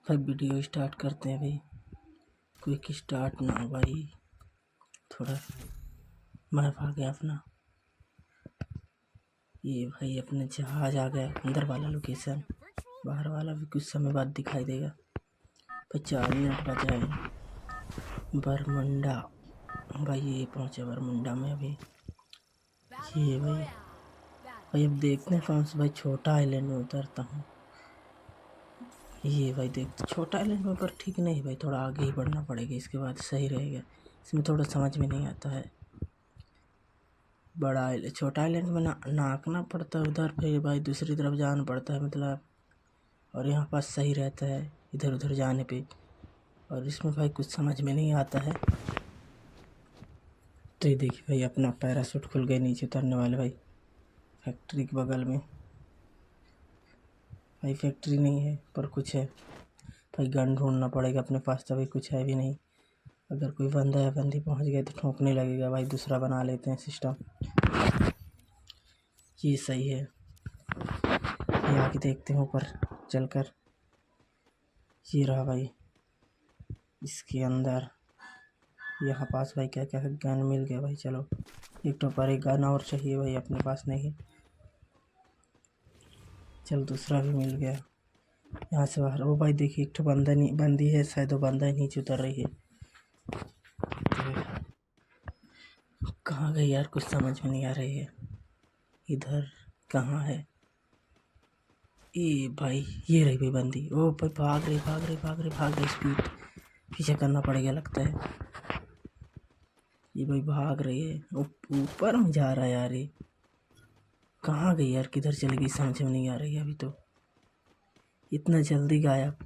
भाई video start करते हैं भाई। क्विक स्टार्ट ना भाई, थोड़ा मैप आ गया अपना। ये भाई अपने जहाज आ गया, अंदर वाला लोकेशन, बाहर वाला भी कुछ समय बाद दिखाई देगा। भाई 4 मिनट बचा है। बरमुंडा भाई, ये पहुंचे बरमुंडा में अभी। ये भाई अब देखते हैं कौन सा भाई छोटा आइलैंड में उतरता हूँ। ये भाई देखते छोटा आइलैंड में, पर ठीक नहीं भाई, थोड़ा आगे ही बढ़ना पड़ेगा, इसके बाद सही रहेगा। इसमें थोड़ा समझ में नहीं आता है। बड़ा आइलैंड छोटा आइलैंड में नाकना पड़ता है उधर, फिर भाई दूसरी तरफ जाना पड़ता है मतलब। और यहाँ पास सही रहता है इधर उधर जाने पे, और इसमें भाई कुछ समझ में नहीं आता है। तो ये देखिए भाई अपना पैराशूट खुल गए, नीचे उतरने वाले भाई। फैक्ट्री के बगल में भाई, फैक्ट्री नहीं है पर कुछ है भाई। गन ढूंढना पड़ेगा अपने पास, तो भाई कुछ है भी नहीं। अगर कोई बंदा या बंदी पहुंच गए तो ठोंकने लगेगा भाई। दूसरा बना लेते हैं सिस्टम, ये सही है। ये आके देखते हैं ऊपर चलकर। ये रहा भाई इसके अंदर। यहाँ पास भाई क्या क्या है, गन मिल गया भाई। चलो एक तो पर एक गन और चाहिए भाई, अपने पास नहीं। चल दूसरा भी मिल गया। यहाँ से बाहर वो भाई देखिए, एक तो बंदा नहीं बंदी है शायद, वो बंदा ही नीचे उतर रही है। कहाँ गई यार, कुछ समझ में नहीं आ रही है। इधर कहाँ है ये भाई? ये रही भाई बंदी। ओ भाई भाग रही भाग रही भाग रही भाग रही, स्पीड पीछे करना पड़ेगा लगता है। ये भाई भाग रही है, ऊपर में जा रहा है यार। ये कहाँ गई यार, किधर चली गई समझ में नहीं आ रही है अभी तो। इतना जल्दी गायब।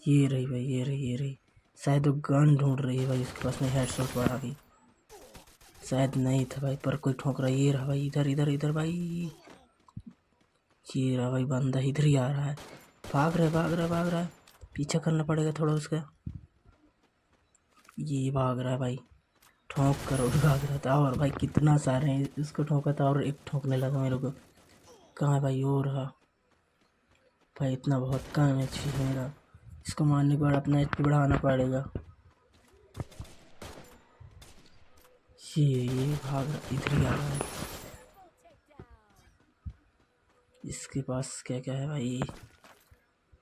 ये रही भाई, ये रही ये रही। शायद वो गन ढूंढ रही है भाई, उसके पास में हेडशॉट पड़ा भी शायद नहीं था भाई, पर कोई ठोक रहा है। ये रहा भाई, इधर इधर इधर भाई। ये रहा भाई बंदा, इधर ही आ रहा है। भाग रहा है भाग रहा है भाग रहा है, पीछा करना पड़ेगा थोड़ा उसका। ये भाग रहा है भाई, ठोक कर और भाग रहा था। और भाई कितना सारे हैं, इसको ठोका था और एक ठोकने लगा मेरे को। कहाँ है भाई? वो रहा भाई। इतना बहुत कम एच पी है मेरा, इसको मारने के बाद अपना एच पी बढ़ाना पड़ेगा। ये भाग रहा, इधर ही आ रहा है। इसके पास क्या क्या है भाई?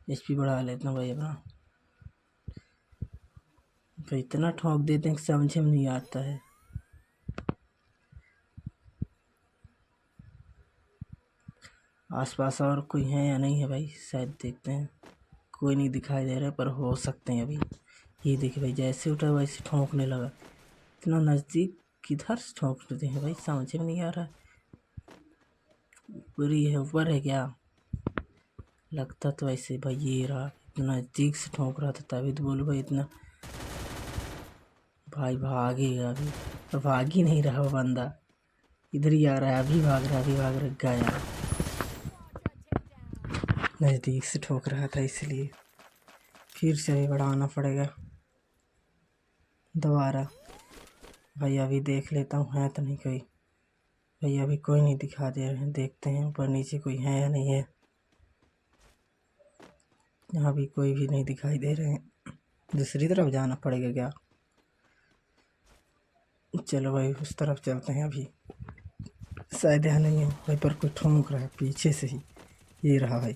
एच पी बढ़ा लेता हूँ भाई अपना। भाई इतना ठोक देते हैं कि समझ में नहीं आता है। आसपास और कोई है या नहीं है भाई, शायद देखते हैं। कोई नहीं दिखाई दे रहा है, पर हो सकते हैं अभी। ये देखिए भाई, जैसे उठा वैसे ठोंकने लगा। इतना नज़दीक किधर से ठोक देते हैं भाई, समझ में नहीं आ रहा है। ऊपर है क्या? लगता तो ऐसे भाई। ये रहा, इतना नज़दीक से ठोक रहा था, तभी तो बोलूँ भाई इतना। भाई भागेगा अभी, पर भाग ही नहीं रहा वो बंदा। इधर ही आ रहा है, अभी भाग रहा है अभी भाग रहा गया। नज़दीक से ठोक रहा था इसलिए फिर से भी बढ़ाना पड़ेगा दोबारा। भाई अभी देख लेता हूँ है तो नहीं कोई। भाई अभी कोई नहीं दिखा दे रहे हैं, देखते हैं ऊपर नीचे कोई है या नहीं है। यहाँ भी कोई भी नहीं दिखाई दे रहे हैं। दूसरी तरफ जाना पड़ेगा क्या? चलो भाई उस तरफ चलते हैं अभी। शायद यहाँ नहीं है भाई, पर कोई ठोंक रहा है पीछे से ही। ये रहा भाई,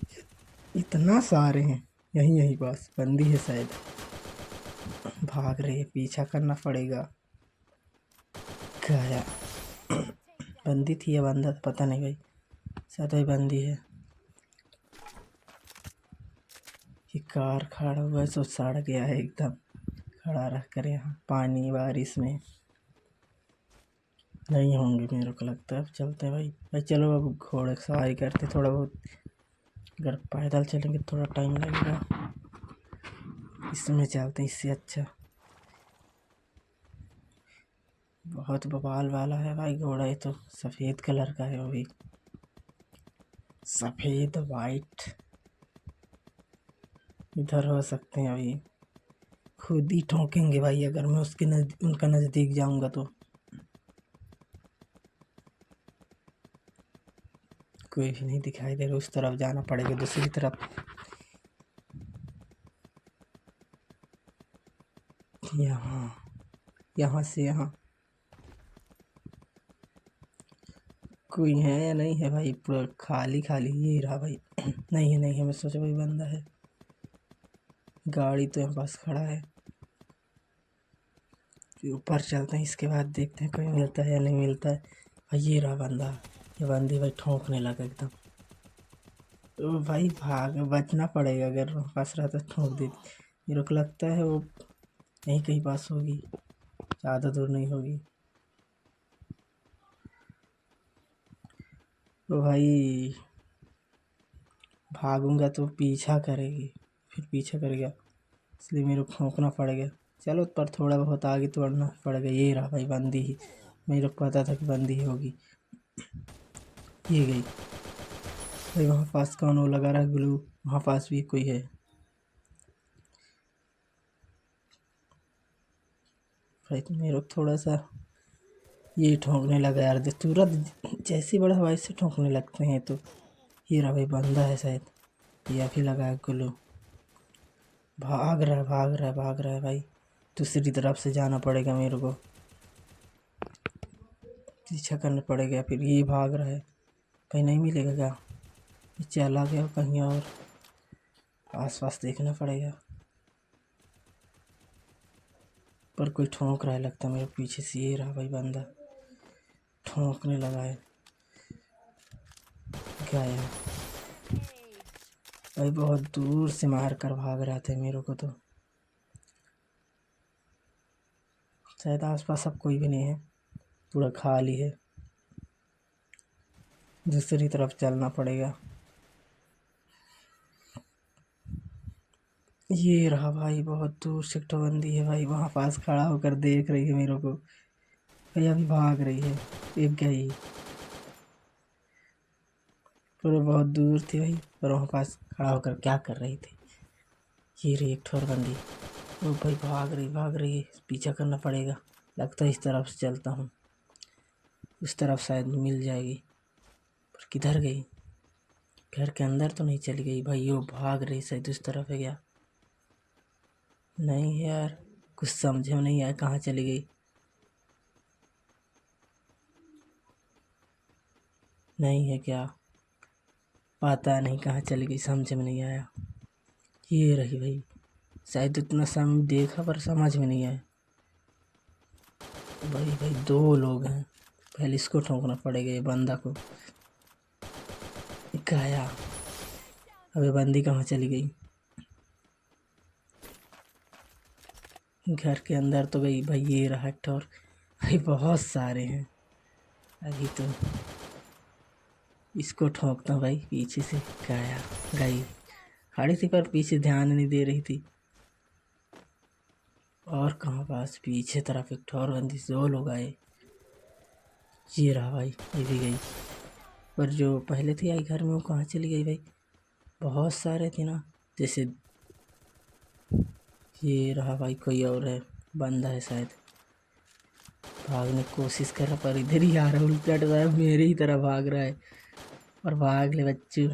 इतना सारे हैं। यहीं यहीं पास बंदी है शायद, भाग रही है, पीछा करना पड़ेगा। गया। बंदी थी या बंदा था पता नहीं भाई, शायद भाई बंदी है। ये कार खड़ा हुआ है, सो सड़ गया है एकदम, खड़ा रख कर यहाँ पानी बारिश में। नहीं होंगे मेरे को लगता है। अब चलते हैं भाई। भाई चलो अब घोड़े सवारी करते थोड़ा बहुत। अगर पैदल चलेंगे थोड़ा टाइम लगेगा, इसमें चलते हैं इससे अच्छा। बहुत बवाल वाला है भाई घोड़ा, ये तो सफ़ेद कलर का है, वो भी सफ़ेद वाइट। इधर हो सकते हैं अभी, खुद ही ठोकेंगे भाई अगर मैं उसके उनका नज़दीक जाऊंगा तो। कोई भी नहीं दिखाई दे रहा, उस तरफ जाना पड़ेगा दूसरी तरफ। यहाँ, यहाँ से यहाँ कोई है या नहीं है भाई? पूरा खाली खाली ये रहा भाई। नहीं है, नहीं है, मैं सोचा भाई बंदा है। गाड़ी तो यहाँ पास खड़ा है। ऊपर चलते हैं, इसके बाद देखते हैं कोई मिलता है या नहीं मिलता है। भाई ये रहा बंदा। ये बंदी भाई ठोंकने लगा एकदम। तो भाई भाग बचना पड़ेगा, अगर पास रहा तो ठोक देती। मेरे को लगता है वो यहीं कहीं पास होगी, ज़्यादा दूर नहीं होगी। तो भाई भागूंगा तो पीछा करेगी, फिर पीछा करेगा, इसलिए मेरे को ठोकना पड़ेगा। चलो, पर थोड़ा बहुत आगे तो बढ़ना पड़ेगा। ये रहा भाई बंदी ही, मेरे को पता था कि बंदी ही होगी। ये गई भाई। वहाँ पास कौन वो लगा रहा है ग्लू? वहाँ पास भी कोई है भाई। तो मेरे को थोड़ा सा ये ठोंकने लगा यार, तुरंत जैसे बड़ा हवाई से ठोंकने लगते हैं। तो ये रहा भाई बंदा है शायद, या फिर लगा है ग्लू। भाग रहा है, भाग रहा है, भाग रहा है भाई। दूसरी तरफ से जाना पड़ेगा मेरे को, पीछा करना पड़ेगा। फिर ये भाग रहा है, कहीं नहीं मिलेगा क्या? ये चला गया कहीं और, आसपास देखना पड़ेगा। पर कोई ठोंक रहा है लगता है मेरे पीछे से। ये रहा भाई बंदा, ठोंकने लगा है। गया भाई, बहुत दूर से मार कर भाग रहा था मेरे को। तो शायद आसपास अब कोई भी नहीं है, पूरा खाली है। दूसरी तरफ चलना पड़ेगा। ये रहा भाई, बहुत दूर से बंदी है भाई, वहाँ पास खड़ा होकर देख रही है मेरे को। भाई अभी भाग रही है, एक गई। पर बहुत दूर थी भाई, पर वहाँ पास खड़ा होकर क्या कर रही थी? ये रही एक ठोर बंदी। ओ भाई भाग रही, भाग रही है, पीछा करना पड़ेगा। लगता है इस तरफ से चलता हूँ, उस तरफ शायद मिल जाएगी। पर किधर गई? घर के अंदर तो नहीं चली गई भाई? वो भाग रही शायद उस तरफ है क्या? नहीं है यार, कुछ समझ में नहीं आया कहाँ चली गई। नहीं है क्या? पता नहीं कहाँ चली गई, समझ में नहीं आया। ये रही भाई, शायद इतना समय देखा पर समझ में नहीं आया। भाई भाई दो लोग हैं, पहले इसको ठोकना पड़ेगा, ये बंदा को। गया। अबे बंदी कहाँ चली गई? घर के अंदर तो गई भाई। ये रहा ठोर भाई, बहुत सारे हैं। अभी तो इसको ठोकता हूँ भाई पीछे से। गया, गई। खड़ी थी पर पीछे ध्यान नहीं दे रही थी। और कहाँ पास पीछे तरफ एक ठोर बंदी, दो लोग आए। ये रहा भाई, ये भी गई। पर जो पहले थी आई घर में, वो कहाँ चली गई भाई? बहुत सारे थे ना, जैसे। ये रहा भाई, कोई और है, बंदा है शायद। भागने की कोशिश कर रहा, पर इधर ही आ रहा है, उल्टा रहा है, मेरे ही तरह भाग रहा है। और भाग ले बच्चू।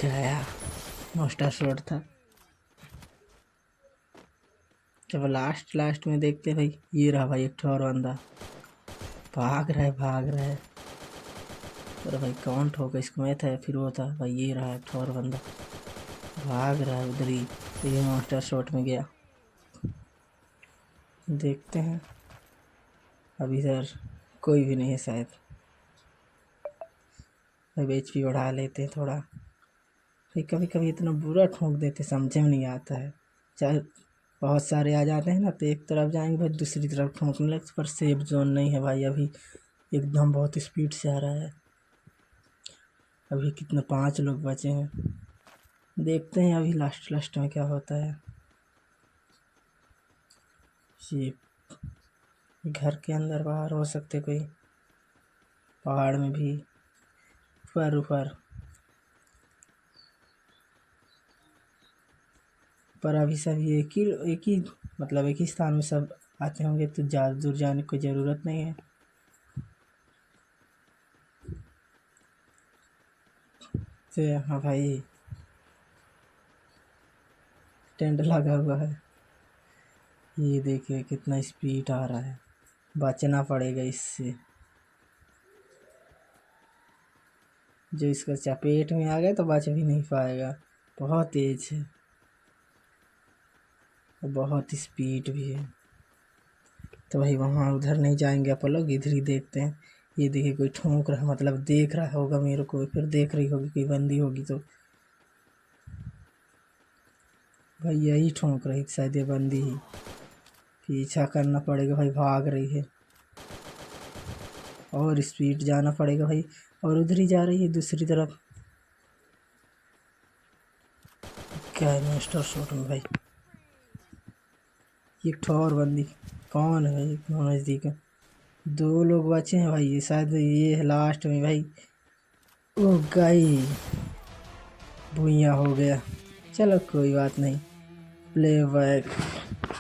गया, मास्टर शॉट था। जब लास्ट लास्ट में देखते भाई, ये रहा भाई एक और बंदा, भाग रहा है, भाग रहा है। पर भाई कौन ठोका इसको? मैं था या फिर वो था भाई? ये रहा एक और बंदा, भाग रहा है उधर ही। तो ये मास्टर शॉट में गया। देखते हैं, अभी इधर कोई भी नहीं है शायद। अब HP बढ़ा लेते हैं थोड़ा। फिर कभी कभी इतना बुरा ठोक देते, समझ में नहीं आता है। चल, बहुत सारे आ जाते हैं ना, तो एक तरफ जाएंगे भाई, दूसरी तरफ ठोकने लगते। पर सेफ जोन नहीं है भाई अभी, एकदम बहुत स्पीड से आ रहा है। अभी कितने 5 लोग बचे हैं, देखते हैं अभी लास्ट लास्ट में क्या होता है। ये घर के अंदर बाहर हो सकते, कोई पहाड़ में भी, ऊपर ऊपर। पर अभी सब एक ही मतलब एक ही स्थान में सब आते होंगे, तो ज़्यादा दूर जाने की ज़रूरत नहीं है। तो हाँ भाई, टेंट लगा हुआ है। ये देखिए कितना स्पीड आ रहा है, बचना पड़ेगा इससे। जो इसका चपेट में आ गया तो बच भी नहीं पाएगा, बहुत तेज है और बहुत स्पीड भी है। तो भाई वहाँ उधर नहीं जाएंगे अपन लोग, इधर ही देखते हैं। ये देखिए कोई ठोंक रहा, मतलब देख रहा होगा मेरे को, फिर देख रही होगी कोई बंदी होगी तो। भाई यही ठोंक रही शायद, ये बंदी ही। पीछा करना पड़ेगा भाई, भाग रही है और स्पीड जाना पड़ेगा भाई। और उधर ही जा रही है दूसरी तरफ। क्या है मास्टर शॉट में भाई, एक ठो और बंदी। कौन है भाई इतना नज़दीक है? दो लोग बचे हैं भाई, ये शायद ये है लास्ट में भाई। ओ गई, भुइयाँ हो गया। चलो कोई बात नहीं, प्ले बैक।